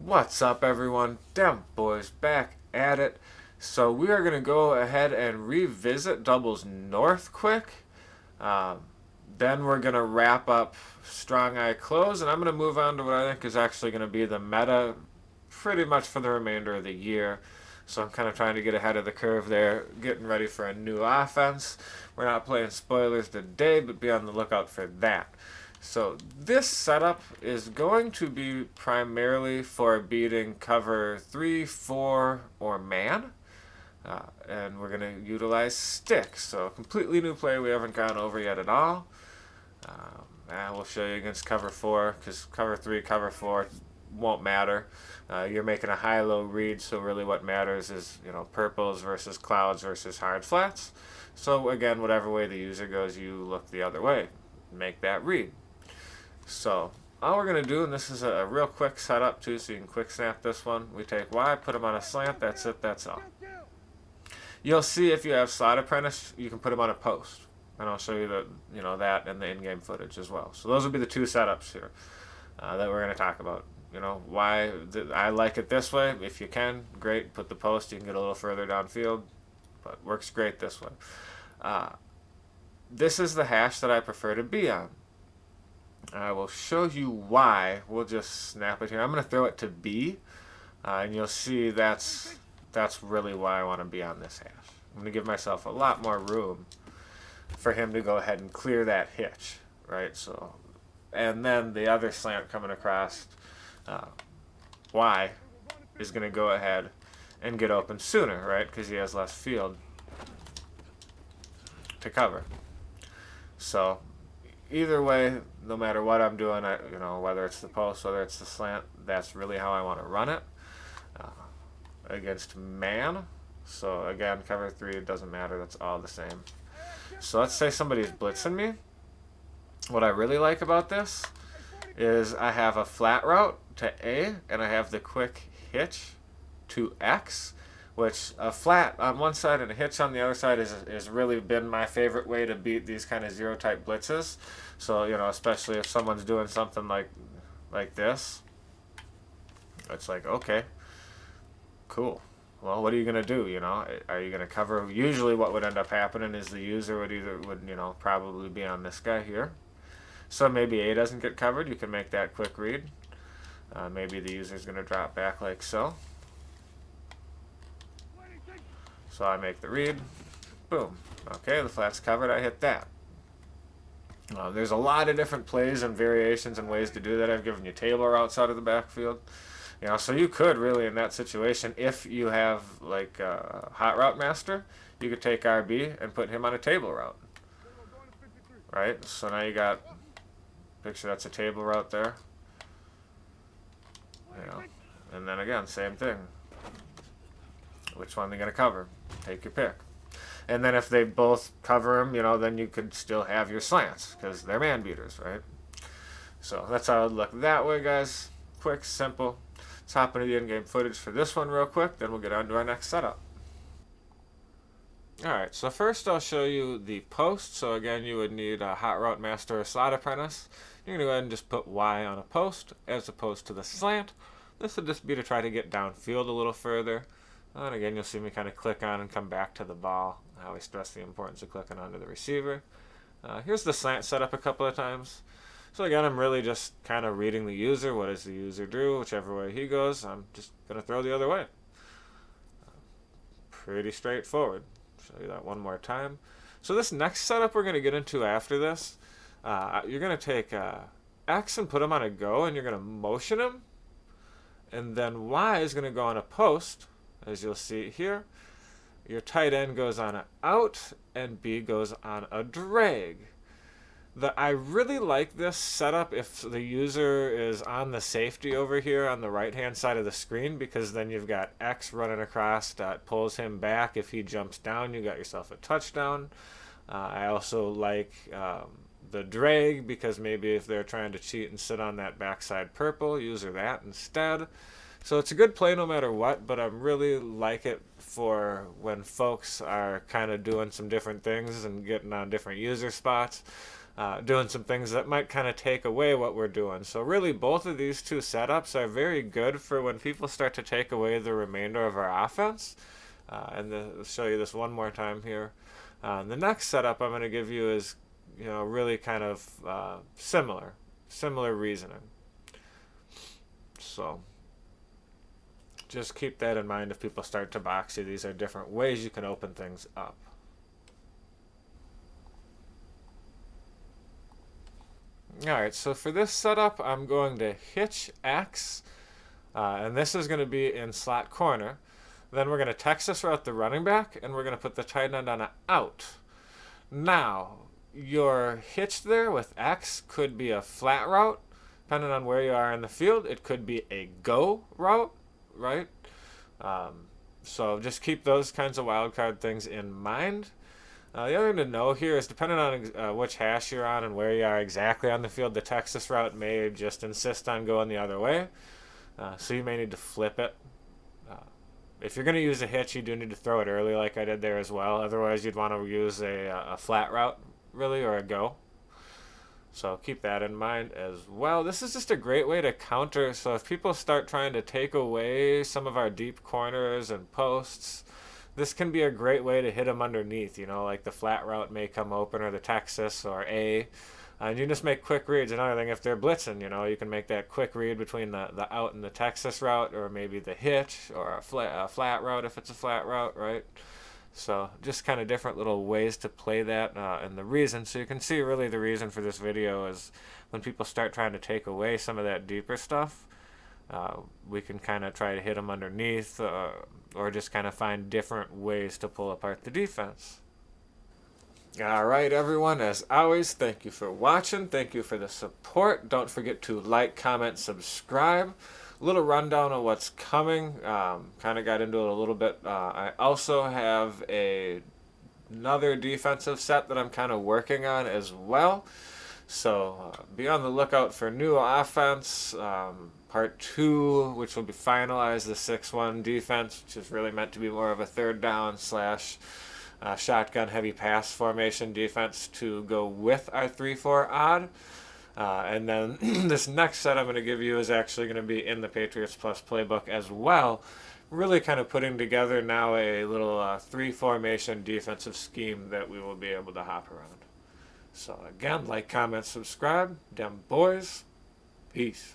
What's up, everyone? Dem Boys back at it. So we are going to go ahead and revisit Doubles North quick. Um, then we're going to wrap up Strong Eye Close, and I'm going to move on to what I think is actually going to be the meta pretty much for the remainder of the year. So I'm kind of trying to get ahead of the curve there, getting ready for a new offense. We're not playing spoilers today, but be on the lookout for that. So this setup is going to be primarily for beating cover 3, 4, or man. And we're going to utilize sticks. So a completely new play we haven't gone over yet at all. We'll show you against cover 4 because cover 3, cover 4 won't matter. You're making a high-low read, so really what matters is purples versus clouds versus hard flats. So again, whatever way the user goes, you look the other way. Make that read. So all we're going to do, and this is a real quick setup too, so you can quick snap this one. We take Y, put them on a slant, that's it, that's all. You'll see if you have Slot Apprentice, you can put them on a post. And I'll show you that and the in-game footage as well. So those will be the two setups here that we're going to talk about. Why I like it this way. If you can, great, put the post, you can get a little further downfield, but works great this way. This is the hash that I prefer to be on. I will show you why. We'll just snap it here. I'm going to throw it to B, and you'll see that's really why I want to be on this hash. I'm going to give myself a lot more room for him to go ahead and clear that hitch, right? So, and then the other slant coming across, Y is going to go ahead and get open sooner, right? Because he has less field to cover. So either way, no matter what I'm doing, whether it's the post, whether it's the slant, that's really how I want to run it against man. So again, cover 3, it doesn't matter. That's all the same. So let's say somebody's blitzing me. What I really like about this is I have a flat route to A, and I have the quick hitch to X, which a flat on one side and a hitch on the other side is really been my favorite way to beat these kind of zero type blitzes. So especially if someone's doing something like this, it's like, okay, cool. Well, what are you gonna do? Are you gonna cover? Usually, what would end up happening is the user would probably be on this guy here. So maybe A doesn't get covered. You can make that quick read. Maybe the user's gonna drop back like so. So I make the read. Boom. Okay, the flat's covered. I hit that. There's a lot of different plays and variations and ways to do that. I've given you table routes out of the backfield. So you could really, in that situation, if you have like a hot route master, you could take RB and put him on a table route. Right? So now you got, picture that's a table route there. And then again, same thing. Which one they're going to cover? Take your pick. And then if they both cover him, then you could still have your slants because they're man beaters, right? So that's how it would look that way, guys. Quick, simple. Let's hop into the in-game footage for this one real quick, then we'll get on to our next setup. Alright, so first I'll show you the post. So again, you would need a hot route master or slot apprentice. You're going to go ahead and just put Y on a post as opposed to the slant. This would just be to try to get downfield a little further. And again, you'll see me kind of click on and come back to the ball. I always stress the importance of clicking onto the receiver. Here's the slant set up a couple of times. So again, I'm really just kind of reading the user. What does the user do? Whichever way he goes, I'm just going to throw the other way. Pretty straightforward. Show you that one more time. So this next setup we're going to get into after this, you're going to take X and put him on a go, and you're going to motion him. And then Y is going to go on a post, as you'll see here. Your tight end goes on an out, and B goes on a drag. I really like this setup if the user is on the safety over here on the right-hand side of the screen, because then you've got X running across that pulls him back. If he jumps down, you got yourself a touchdown. I also like the drag because maybe if they're trying to cheat and sit on that backside purple, user that instead. So it's a good play no matter what, but I really like it for when folks are kind of doing some different things and getting on different user spots. doing some things that might kind of take away what we're doing. So really both of these two setups are very good for when people start to take away the remainder of our offense. I'll show you this one more time here. The next setup I'm going to give you is, really kind of similar reasoning. So just keep that in mind if people start to box you. These are different ways you can open things up. Alright, so for this setup, I'm going to hitch X, and this is going to be in slot corner. Then we're going to Texas route the running back, and we're going to put the tight end on an out. Now, your hitch there with X could be a flat route, depending on where you are in the field. It could be a go route, right? So just keep those kinds of wildcard things in mind. The other thing to know here is depending on which hash you're on and where you are exactly on the field, the Texas route may just insist on going the other way. So you may need to flip it. If you're going to use a hitch, you do need to throw it early like I did there as well. Otherwise, you'd want to use a flat route, really, or a go. So keep that in mind as well. This is just a great way to counter. So if people start trying to take away some of our deep corners and posts, this can be a great way to hit them underneath, like the flat route may come open or the Texas or A. And you just make quick reads. Another thing, if they're blitzing, you can make that quick read between the out and the Texas route, or maybe the hitch or a flat route if it's a flat route, right? So just kind of different little ways to play that, and the reason. So you can see really the reason for this video is when people start trying to take away some of that deeper stuff, we can kind of try to hit them underneath, or just kind of find different ways to pull apart the defense. Alright everyone, as always, thank you for watching, thank you for the support. Don't forget to like, comment, subscribe. A little rundown of what's coming, kind of got into it a little bit. I also have another defensive set that I'm kind of working on as well. So be on the lookout for new offense, part 2, which will be finalized, the 6-1 defense, which is really meant to be more of a third down / shotgun heavy pass formation defense to go with our 3-4 odd. And then this next set I'm going to give you is actually going to be in the Patriots Plus playbook as well. Really kind of putting together now a little 3 formation defensive scheme that we will be able to hop around. So again, like, comment, subscribe. Dem boys. Peace.